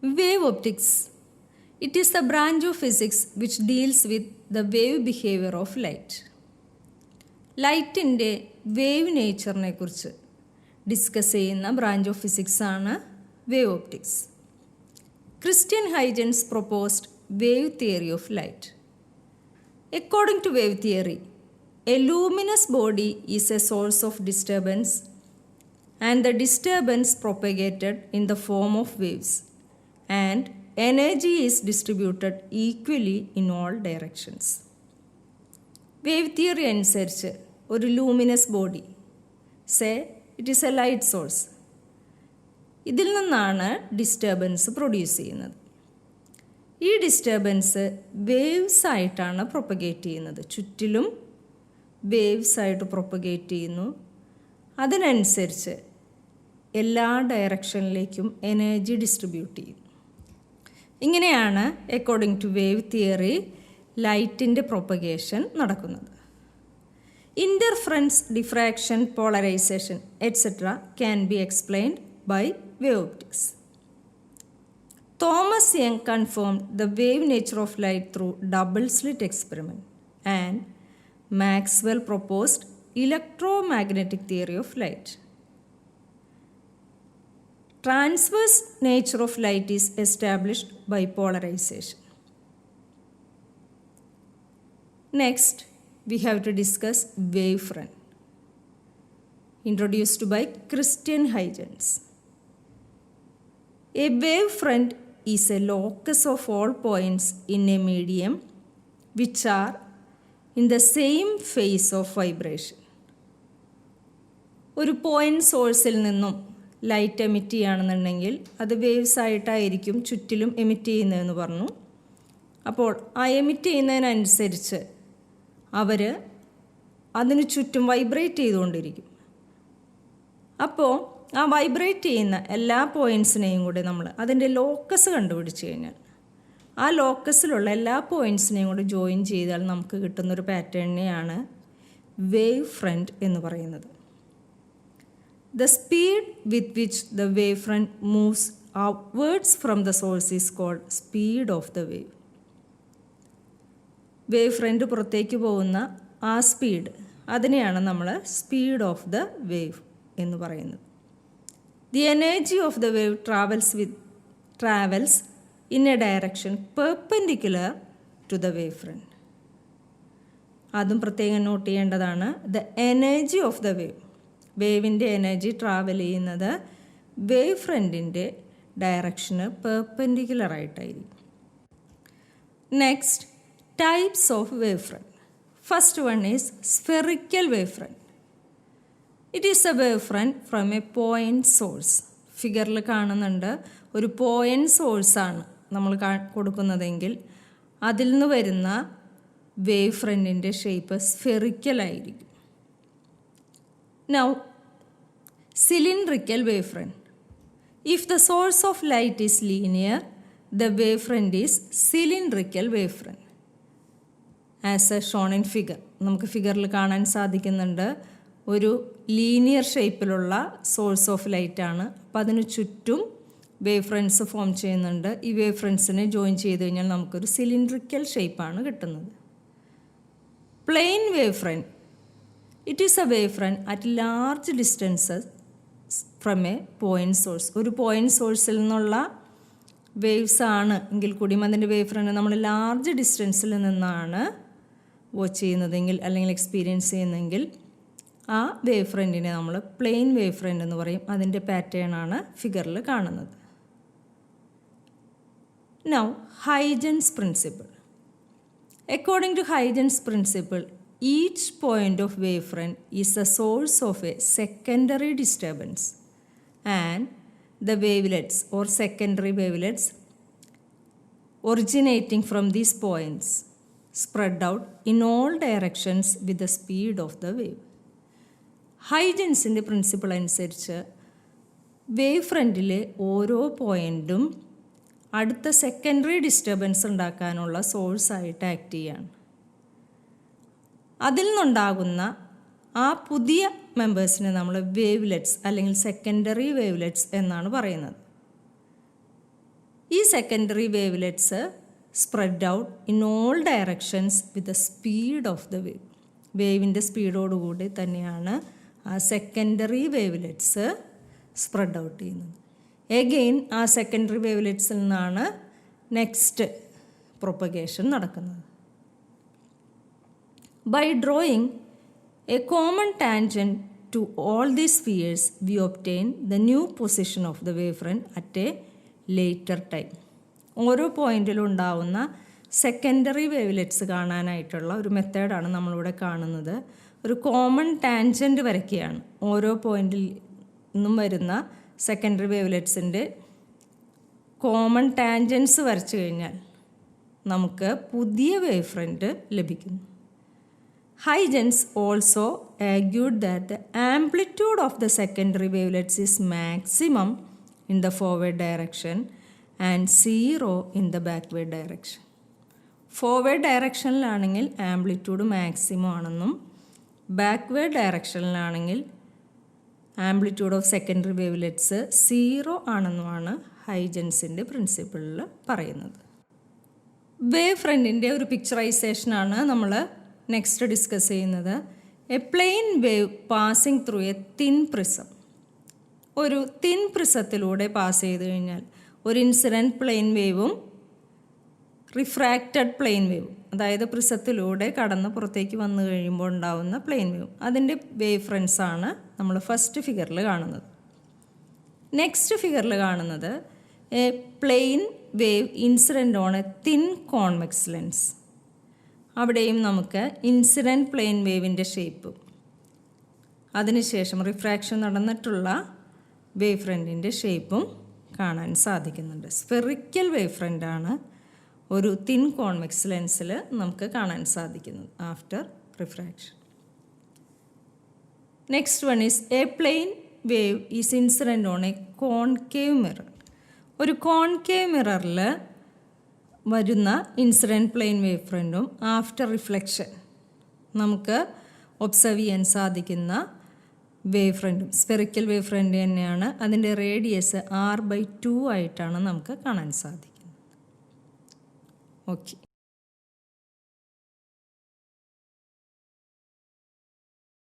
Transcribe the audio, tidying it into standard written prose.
Wave optics. It is the branch of physics which deals with the wave behavior of light. ലൈറ്റിൻ്റെ wave നേച്ചറിനെ കുറിച്ച് discuss ചെയ്യുന്ന branch of physics ആണ് wave optics. Christian Huygens proposed wave theory of light. According to wave theory, a luminous body is a source of disturbance and the disturbance propagated in the form of waves and energy is distributed equally in all directions. Wave theory അനുസരിച്ച് ഒരു luminous body, say it is A light source, ഇതിൽ നിന്നാണ് disturbance produce ചെയ്യുന്നത്. ഈ disturbance waves ആയിട്ടാണ് propagate ചെയ്യുന്നത്. ചുറ്റിലും waves ആയിട്ട് പ്രൊപ്പഗേറ്റ് ചെയ്യുന്നു. അതിനനുസരിച്ച് എല്ലാ ഡയറക്ഷനിലേക്കും എനർജി ഡിസ്ട്രിബ്യൂട്ട് ചെയ്യുന്നു. ഇങ്ങനെയാണ് അക്കോർഡിംഗ് ടു വേവ് തിയറി ലൈറ്റിൻ്റെ പ്രൊപ്പഗേഷൻ നടക്കുന്നത്. Interference, diffraction, polarisation etcetera can be explained by wave optics. Thomas Young confirmed the wave nature of light through double slit experiment and Maxwell proposed electromagnetic theory of light. Transverse nature of light is established by polarization. Next, we have to discuss wavefront, introduced by Christian Huygens. A wavefront is a locus of all points in a medium which are in the same phase of vibration. ഒരു point സോഴ്സിൽ നിന്നും light emit ചെയ്യുകയാണെന്നുണ്ടെങ്കിൽ അത് waves ആയിട്ടായിരിക്കും ചുറ്റിലും emit ചെയ്യുന്നതെന്ന് പറഞ്ഞു. അപ്പോൾ ആ എമിറ്റ് ചെയ്യുന്നതിനനുസരിച്ച് അവർ അതിന് ചുറ്റും വൈബ്രേറ്റ് ചെയ്തുകൊണ്ടിരിക്കും. അപ്പോൾ ആ വൈബ്രേറ്റ് ചെയ്യുന്ന എല്ലാ പോയിൻറ്റ്സിനെയും കൂടി നമ്മൾ അതിൻ്റെ ലോക്കസ് കണ്ടുപിടിച്ച് കഴിഞ്ഞാൽ ആ ലോക്കസിലുള്ള എല്ലാ പോയിൻറ്റ്സിനെയും കൂടി ജോയിൻ ചെയ്താൽ നമുക്ക് കിട്ടുന്നൊരു പാറ്റേണിനെയാണ് വേവ് ഫ്രണ്ട് എന്ന് പറയുന്നത്. The speed with which the wave front moves outwards from the source is called speed of the wave. Wave front പുറത്തേക്ക് പോകുന്ന ആ സ്പീഡ്, അതിനെയാണ് നമ്മൾ സ്പീഡ് ഓഫ് ദ വേവ് എന്ന് പറയുന്നത്. The energy of the wave travels in a direction perpendicular to the wavefront. അതും പ്രത്യേകം note ചെയ്യേണ്ടതാണ്. The energy of the wave, വേവിൻ്റെ എനർജി ട്രാവൽ ചെയ്യുന്നത് വേവ് ഫ്രണ്ടിൻ്റെ ഡയറക്ഷന് പെർപെൻഡിക്കുലർ ആയിട്ടായിരിക്കും. Next, types of wave front. First one is spherical wave front. It is a wave front from a point source. ഫിഗറിൽ കാണുന്നുണ്ട്, ഒരു പോയിൻറ്റ് സോഴ്സാണ് നമ്മൾ കൊടുക്കുന്നതെങ്കിൽ അതിൽ നിന്ന് വരുന്ന വേവ് ഫ്രണ്ടിൻ്റെ ഷേപ്പ് സ്ഫെറിക്കലായിരിക്കും. Now cylindrical wave front. If the source of light is linear, the wave front is cylindrical wave front as a shown in figure. നമുക്ക് ഫിഗറിൽ കാണാൻ സാധിക്കുന്നുണ്ട്, ഒരു ലീനിയർ ഷേപ്പിലുള്ള സോഴ്സ് ഓഫ് ലൈറ്റാണ്. അപ്പോൾ അതിന് ചുറ്റും വേവ് ഫ്രണ്ട്സ് ഫോം ചെയ്യുന്നുണ്ട്. ഈ വേവ് ഫ്രണ്ട്സിനെ ജോയിൻ ചെയ്ത് കഴിഞ്ഞാൽ നമുക്കൊരു സിലിണ്ട്രിക്കൽ ഷേപ്പാണ് കിട്ടുന്നത്. Plane wave front. It is a wave front at large distances from a point source. ഒരു പോയിൻറ്റ് സോഴ്സിൽ നിന്നുള്ള വേവ്സ് ആണ് എങ്കിൽ കൂടിയും അതിൻ്റെ വേവ് ഫ്രണ്ട് നമ്മൾ ലാർജ് ഡിസ്റ്റൻസിൽ നിന്നാണ് വാച്ച് ചെയ്യുന്നതെങ്കിൽ അല്ലെങ്കിൽ എക്സ്പീരിയൻസ് ചെയ്യുന്നതെങ്കിൽ ആ വേവ് ഫ്രണ്ടിനെ നമ്മൾ പ്ലെയിൻ വേവ് ഫ്രണ്ട് എന്ന് പറയും. അതിൻ്റെ പാറ്റേൺ ആണ് ഫിഗറിൽ കാണുന്നത്. Now Huygens principle. According to Huygens principle, each point of wave front is a source of a secondary disturbance and the wavelets or secondary wavelets originating from these points spread out in all directions with the speed of the wave. ഹൈജൻസിൻ്റെ principle അനുസരിച്ച് wave ഫ്രണ്ടിലെ ഓരോ പോയിൻറ്റും അടുത്ത secondary disturbance ഉണ്ടാക്കാനുള്ള സോഴ്സായിട്ട് act ചെയ്യാണ്. അതിൽ നിന്നുണ്ടാകുന്ന ആ പുതിയ മെമ്പേഴ്സിനെ നമ്മൾ വേവ്ലെറ്റ്സ് അല്ലെങ്കിൽ സെക്കൻഡറി വേവ്ലെറ്റ്സ് എന്നാണ് പറയുന്നത്. ഈ secondary wavelets spread out in all directions with the speed of the wave. വേവിൻ്റെ സ്പീഡോടുകൂടി തന്നെയാണ് ആ സെക്കൻഡറി വേവ്ലെറ്റ്സ് സ്പ്രെഡ് ഔട്ട് ചെയ്യുന്നത്. എഗെയിൻ ആ സെക്കൻഡറി വേവ്ലെറ്റ്സിൽ നിന്നാണ് നെക്സ്റ്റ് പ്രൊപ്പഗേഷൻ നടക്കുന്നത്. By drawing a common tangent to all these spheres, we obtain the new position of the wavefront at a later time. ഓരോ പോയിന്റിലും ഉണ്ടാവുന്ന സെക്കൻഡറി വേവ്ലെറ്റ്സ് കാണാനായിട്ടുള്ള ഒരു മെത്തേഡാണ് നമ്മളിവിടെ കാണുന്നത്. ഒരു കോമൺ ടാൻജൻറ്റ് വരയ്ക്കുകയാണ്. ഓരോ പോയിന്റിൽ നിന്നും വരുന്ന സെക്കൻഡറി വേവ്ലെറ്റ്സിൻ്റെ കോമൺ ടാൻജൻസ് വരച്ചു കഴിഞ്ഞാൽ നമുക്ക് പുതിയ വേവ് ഫ്രണ്ട് ലഭിക്കുന്നു. Huygens also argued that the amplitude of the secondary wavelets is maximum in the forward direction and zero in the backward direction. Forward ഡയറക്ഷനിലാണെങ്കിൽ ആംപ്ലിറ്റ്യൂഡ് മാക്സിമം ആണെന്നും ബാക്ക്വേർഡ് ഡയറക്ഷനിലാണെങ്കിൽ amplitude of secondary wavelets 0 ആണെന്നുമാണ് ഹൈജൻസിൻ്റെ പ്രിൻസിപ്പിളിൽ പറയുന്നത്. Wave ഫ്രണ്ടിൻ്റെ ഒരു പിക്ചറൈസേഷനാണ് നമ്മൾ നെക്സ്റ്റ് ഡിസ്കസ് ചെയ്യുന്നത്. A plane wave passing through a thin prism. ഒരു തിൻ പ്രിസത്തിലൂടെ പാസ് ചെയ്ത് കഴിഞ്ഞാൽ ഒരു ഇൻസിഡൻറ്റ് പ്ലെയിൻ വേവും റിഫ്രാക്റ്റഡ് പ്ലെയിൻ വേവും, അതായത് പ്രിസത്തിലൂടെ കടന്ന് പുറത്തേക്ക് വന്നു കഴിയുമ്പോൾ ഉണ്ടാവുന്ന പ്ലെയിൻ വേവും, അതിൻ്റെ വേവ് ഫ്രണ്ട്സാണ് നമ്മൾ ഫസ്റ്റ് ഫിഗറിൽ കാണുന്നത്. നെക്സ്റ്റ് ഫിഗറിൽ കാണുന്നത് A plane wave incident on A thin convex lens. അവിടെയും നമുക്ക് ഇൻസിഡൻറ്റ് പ്ലെയിൻ വേവിൻ്റെ ഷേപ്പും അതിനുശേഷം റിഫ്രാക്ഷൻ നടന്നിട്ടുള്ള വേവ് ഫ്രണ്ടിൻ്റെ ഷേപ്പും കാണാൻ സാധിക്കുന്നുണ്ട്. സ്ഫെറിക്കൽ വേവ് ഫ്രണ്ടാണ് ഒരു തിൻ കോൺവെക്സ് ലെൻസിൽ നമുക്ക് കാണാൻ സാധിക്കുന്നത് after refraction. Next one is A plane wave is incident on A concave mirror. ഒരു കോൺകേവ് മിററിൽ വരുന്ന ഇൻസിഡൻറ്റ് പ്ലെയിൻ വേവ് ഫ്രണ്ടും ആഫ്റ്റർ റിഫ്ലക്ഷൻ നമുക്ക് ഒബ്സർവ് ചെയ്യാൻ സാധിക്കുന്ന വേവ് ഫ്രണ്ടും സ്ഫെറിക്കൽ വേവ് ഫ്രണ്ട് തന്നെയാണ്. അതിൻ്റെ റേഡിയസ് r/2 ആയിട്ടാണ് നമുക്ക് കാണാൻ സാധിക്കുന്നത്. ഓക്കെ.